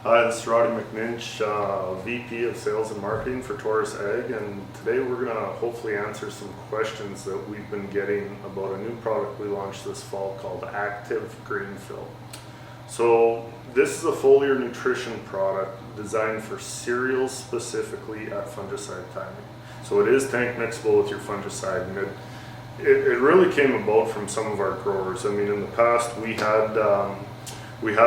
Hi, this is Roddy McNinch, VP of Sales and Marketing for Taurus Ag, and today we're going to hopefully answer some questions that we've been getting about a new product we launched this fall called Active GRAINFILL. So this is a foliar nutrition product designed for cereals specifically at fungicide timing. So it is tank mixable with your fungicide, and it really came about from some of our growers. I mean, in the past we had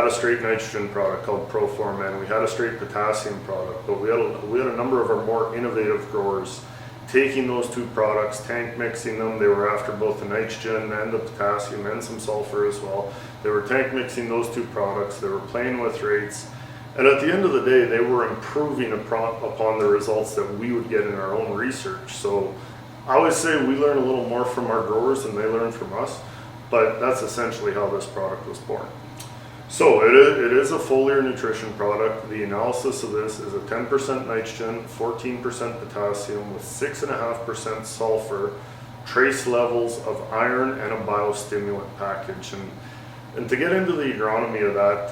a straight nitrogen product called Proform N. We had a straight potassium product, but we had a number of our more innovative growers taking those two products, tank mixing them. They were after both the nitrogen and the potassium and some sulfur as well. They were tank mixing those two products. They were playing with rates. And at the end of the day, they were improving upon the results that we would get in our own research. So I always say we learn a little more from our growers than they learn from us, but that's essentially how this product was born. So it is a foliar nutrition product. The analysis of this is a 10% nitrogen, 14% potassium with 6.5% sulfur, trace levels of iron, and a biostimulant package. And to get into the agronomy of that,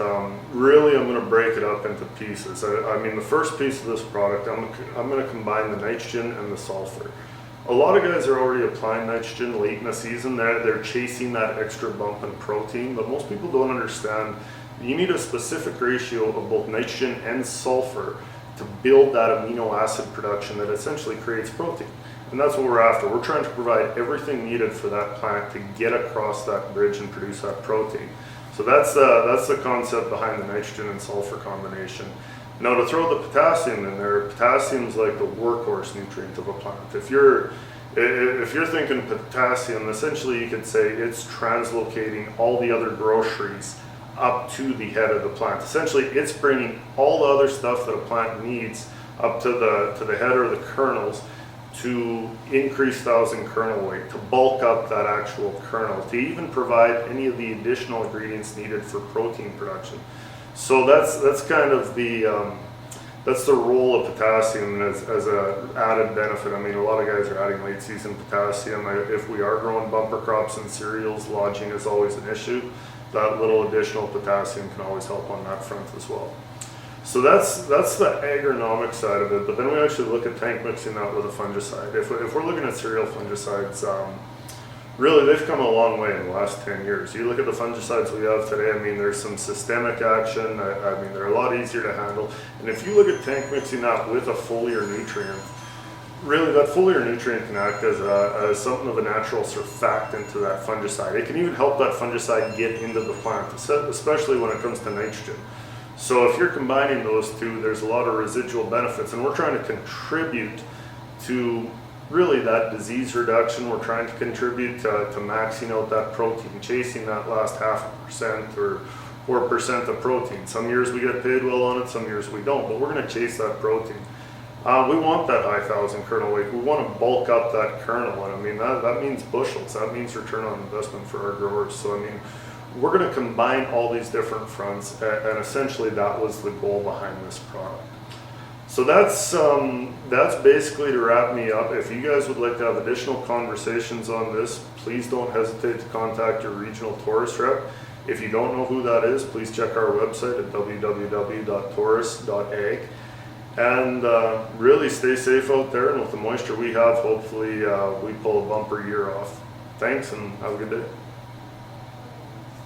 really I'm going to break it up into pieces. I mean, the first piece of this product, I'm going to combine the nitrogen and the sulfur. A lot of guys are already applying nitrogen late in the season. They're chasing that extra bump in protein, but most people don't understand you need a specific ratio of both nitrogen and sulfur to build that amino acid production that essentially creates protein. And that's what we're after. We're trying to provide everything needed for that plant to get across that bridge and produce that protein. So that's the concept behind the nitrogen and sulfur combination. Now, to throw the potassium in there, potassium is like the workhorse nutrient of a plant. If you're thinking potassium, essentially you could say it's translocating all the other groceries up to the head of the plant. Essentially, it's bringing all the other stuff that a plant needs up to the head or the kernels to increase thousand kernel weight, to bulk up that actual kernel, to even provide any of the additional ingredients needed for protein production. So that's kind of that's the role of potassium as an added benefit. I mean, a lot of guys are adding late season potassium. If we are growing bumper crops and cereals, lodging is always an issue. That little additional potassium can always help on that front as well. So that's the agronomic side of it. But then we actually look at tank mixing that with a fungicide. If we're looking at cereal fungicides, really, they've come a long way in the last 10 years. You look at the fungicides we have today, I mean, there's some systemic action. I mean, they're a lot easier to handle. And if you look at tank mixing that with a foliar nutrient, really that foliar nutrient can act as something of a natural surfactant to that fungicide. It can even help that fungicide get into the plant, especially when it comes to nitrogen. So if you're combining those two, there's a lot of residual benefits, and we're trying to contribute to really that disease reduction. We're trying to contribute to maxing out that protein, chasing that last 0.5% or 4% of protein. Some years we get paid well on it, some years we don't, but we're going to chase that protein. We want that high thousand kernel weight. We want to bulk up that kernel, and I mean that means bushels. That means return on investment for our growers. So I mean, we're going to combine all these different fronts, and essentially that was the goal behind this product. So that's basically to wrap me up. If you guys would like to have additional conversations on this, please don't hesitate to contact your regional Taurus rep. If you don't know who that is, please check our website at www.taurus.ag. And really stay safe out there, and with the moisture we have, hopefully we pull a bumper year off. Thanks, and have a good day.